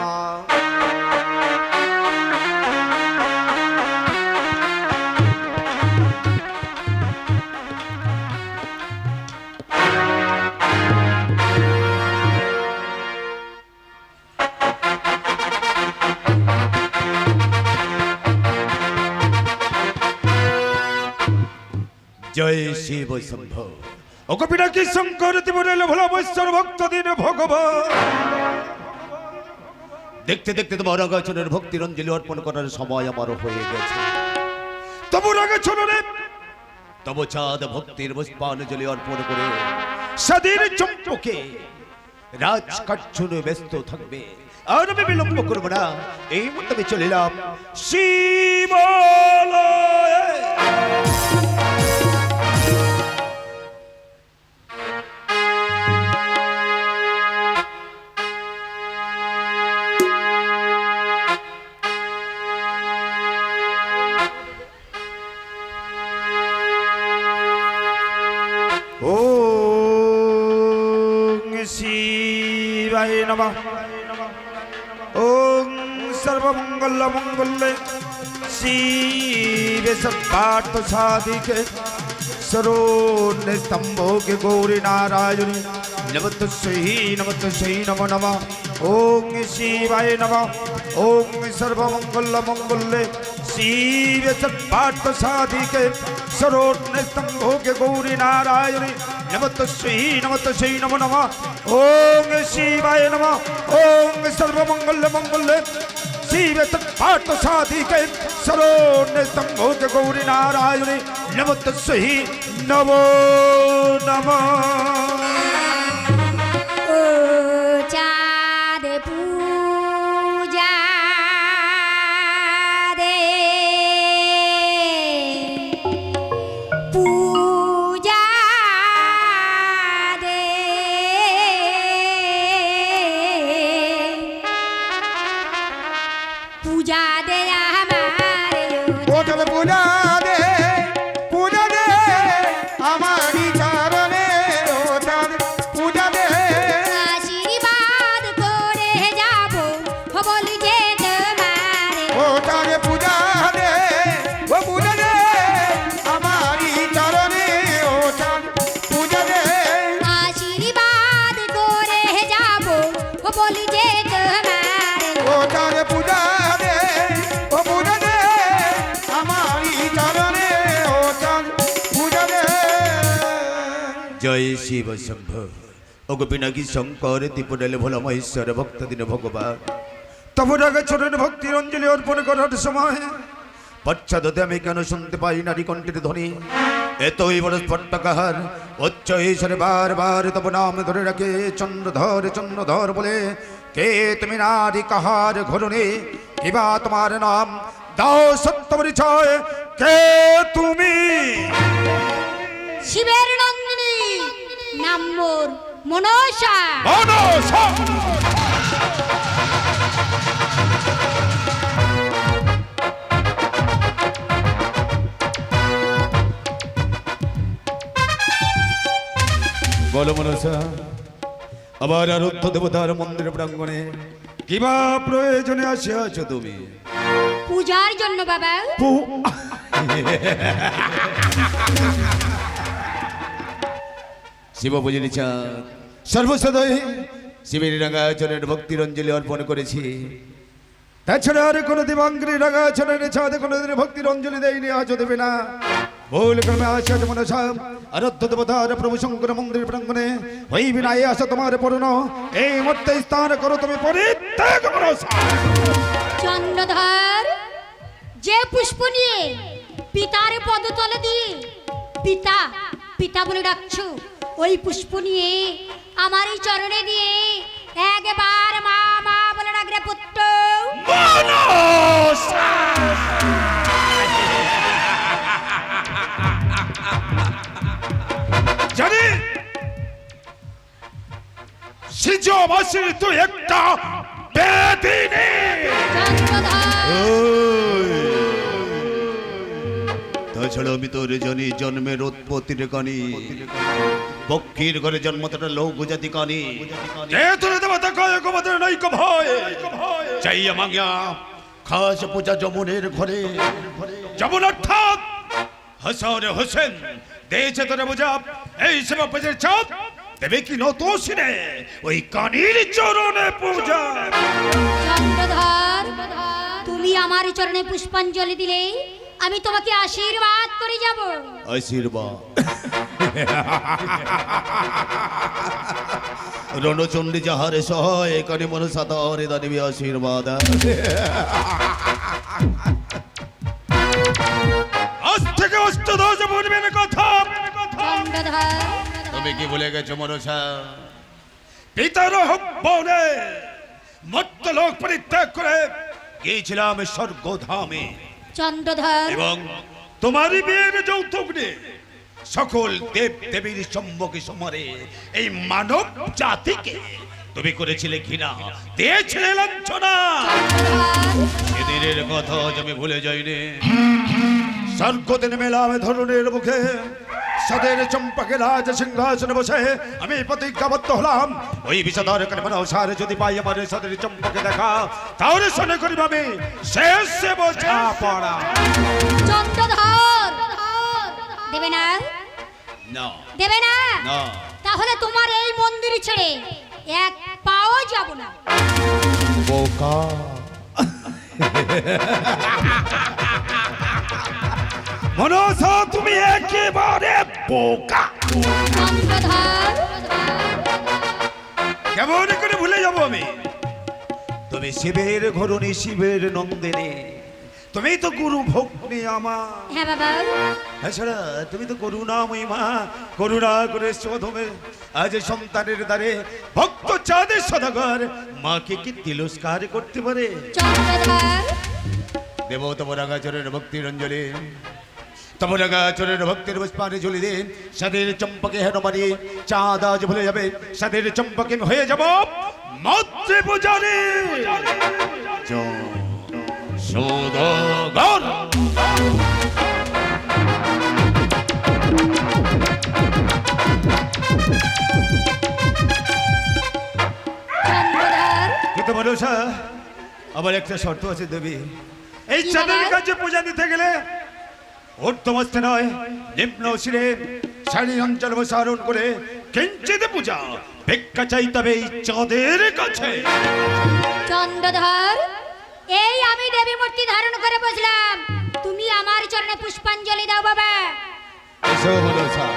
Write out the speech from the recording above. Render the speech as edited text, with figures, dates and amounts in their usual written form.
নমঃ। জয় শিব শম্ভ অকপিনাকি শঙ্কর ত্রিপুরেল ভোলা বৈশ্বর ভক্ত দিন ভগবান। দেখতে দেখতে তোমার রাগাচরণের ভক্তির অঞ্জলি অর্পণ করার সময় আমার হয়ে গেছে। তবু রাগাচরণে তব চাঁদ ভক্তির পুষ্পাঞ্জলি অর্পণ করে স্বাধীন চম্পকে রাজকার্যে ব্যস্ত থাকবে। আর আমি বিলম্ব করবো না, এই মুহূর্তে আমি চলিলাম শিবালয়ে। ওম শিবায় নমঃ। ওম সর্বমঙ্গল মঙ্গলে শিবে সর্বার্থ সাধিকে সরোনে স্তম্ভোকে গৌরী নারায়ণী নমঃ নমো নমঃ। ওম শিবায় নমঃ। ওম সর্বমঙ্গল মঙ্গলে শিবে সর্বার্থ সাধিকে সরোনে স্তম্ভোকে গৌরী নারায়ণী নমঃ নমঃ। ওম শিবায় নমঃ। ওম সর্বমঙ্গল মঙ্গলে শিবে সর্বার্থ সাধিকে সরোনে স্তম্ভোকে গৌরী নারায়ণী নমো নমঃ। ও চাঁদ পূজা দে পূজা দে পূজা দে আমার ওঠল পূজা দে, পূজা দে আমারি চরণে। ওঠল পূজা দে, আশীর্বাদ করে যাব বলি যে তোমারে ওঠল পূজা দে, ও পূজা দে আমারি চরণে। ওঠল পূজা দে, আশীর্বাদ করে যাব বলি যে তোমারে ওঠল পূজা দে, ও পূজা দে আমারি চরণে। ওঠল পূজা দে। জয় শিব শম্ভ অগোপিনাকি শঙ্কর ত্রিপুরেল ভোলা মহেশ্বর ভক্ত দিন ভগবান। তব রাগাচরণের ভক্তির অঞ্জলি অর্পণ করার সময় পশ্চাদতে আমি কেন শুনতে পাই নারী কণ্ঠের ধ্বনি। এতই বড় স্ফটকাহার উচ্চ ঈশ্বরে বারবার তব নাম ধরে রাখে চন্দ্রধর বলে। কে তুমি নারী কাহার ঘরণে, কিবা তোমার নাম দাও সত্য পরিচয়। কে তুমি? শিবের নন্দিনী নাম মোর মনসা মনসা। বলো মনসা, আবার আরাধ্য দেবতার মন্দির প্রাঙ্গণে কিবা প্রয়োজনে আসিয়াছ তুমি? পূজার জন্য বাবা। শিব পুজির চাঁদ সর্বসদয় শিবের রাগাচরণের ভক্তির অঞ্জলি অর্পণ করেছি। তাছাড়া আর কোনো দেবাঙ্গিনী রাগাচরণের চাঁদে কোনোদিন ভক্তির অঞ্জলি দেয়নি, আজও দেবে না। ভুল ক্রমে আসা মনসা আরাধ্য দেবতার প্রভু শঙ্কর মন্দির প্রাঙ্গণে হইবি না এই আশা তোমার পূর্ণ। এই মুহূর্তে স্থান করো তুমি পরিত্যাগ মনসা। চন্দ্রধর যে পুষ্প নিয়ে পিতার পদতলে দিয়ে পিতা পিতা বলে ডাকছো, ওই পুষ্প নিয়ে আমার এই চরণে দিয়ে একবার মা মা বলে ডাকরে পুত্র। মনসা জানি সিজবাসীর তুই একটা বেদিনী। তাছাড়া আমি তোর জানি জন্মের উৎপত্তির কানি, পক্ষীর ঘরে জন্ম তোর লৌহ জাতি কানি। তোর দেবতা কয় গোমাতার নৈক ভয়, চাই মাঙ্গা খাস পূজা যমুনের ঘরে যমুন অর্থাৎ হাসান হোসেন দিয়েছে তোরে বুঝা এই সেবা পূজার চাপ দেবে কি নত সিনে ওই কানির চরণে পূজা। চন্দ্রধর, তুমি আমার চরণে পুষ্পাঞ্জলি দিলে আমি তোমাকে আশীর্বাদ করে যাব। আশীর্বাদ রণচণ্ডী যাহারে সহায় কানি মন সাতারে দানিবি আশীর্বাদ। আজ থেকে অষ্টদশ বলবে না কথা। চন্দ্রধর, তুমি কি ভুলে গেছো মনসা? পিতার হব্বনে মর্তলোক পরিত্যাগ করে গিয়েছিলাম স্বর্গধামে চন্দ্রধর, এবং তোমারই বিয়ের যৌতুক নিয়ে সকল দেব দেবীর সম্মুখে সমারে এই মানব জাতিকে তুমি করেছিলে ঘৃণা, দিয়েছিলে লাঞ্ছনা। সেদিনের কথা আজ আমি ভুলে যাইনি। স্বর্গদিন মেলাম ধরনের মুখে সাদের চম্পাকে রাজ সিংহাসনে বসে আমি প্রতিজ্ঞাবদ্ধ হলাম ওই বিষধর কানমানসার যদি পাই আমার সাদের চম্পাকে দেখা তাহলে শুনে করিব আমি শেষ বোঝা পড়া। চন্দ্রধর, দেবে না? না দেবে না? না তাহলে তোমার এই মন্দির ছেড়ে এক পাও যাব না। বোকা মনসা তুমি একেবারে বোকা। চন্দ্রধর, কেমন করে ভুলে যাব আমি? তুমি শিবের ঘরণী শিবের নন্দিনী, তুমি তো গুরু ভগ্নী আমার। হ্যাঁ বাবা, এছাড়া তুমি তো করুণাময়ী মা, করুণা করে শোধমে আজ সন্তানের দ্বারে ভক্ত চাঁদের সদাগর মাকে কি তিরস্কার করতে পারে? চন্দ্রধর, দেব তোমার আগাচরের ভক্তির অঞ্জলি, তোমার আগাচরের ভক্তির পুষ্পারে ঝুলি দিন। সাদের চম্পাকে হেন মারি চাঁদ আজ ভুলে যাবে, সাদের চম্পাকে হয়ে যাব মাতৃ পূজারী সদাগর। চন্দ্রধর, কিন্তু মনসা আবার একটা শর্ত আছে দেবী, এই চাঁদের কাছে পূজা দিতে গেলে ঊর্ধ্বমস্তে নয় নিম্ন শিরে শাড়ি অঞ্চল বসারণ করে কিঞ্চিত পূজা ভিক্ষা চাইতে হবে এই চাঁদের কাছে। চন্দ্রধর, এই আমি দেবী মূর্তি ধারণ করে বসলাম, তুমি আমার চরণে পুষ্পাঞ্জলি দাও বাবা। এসো মনসা।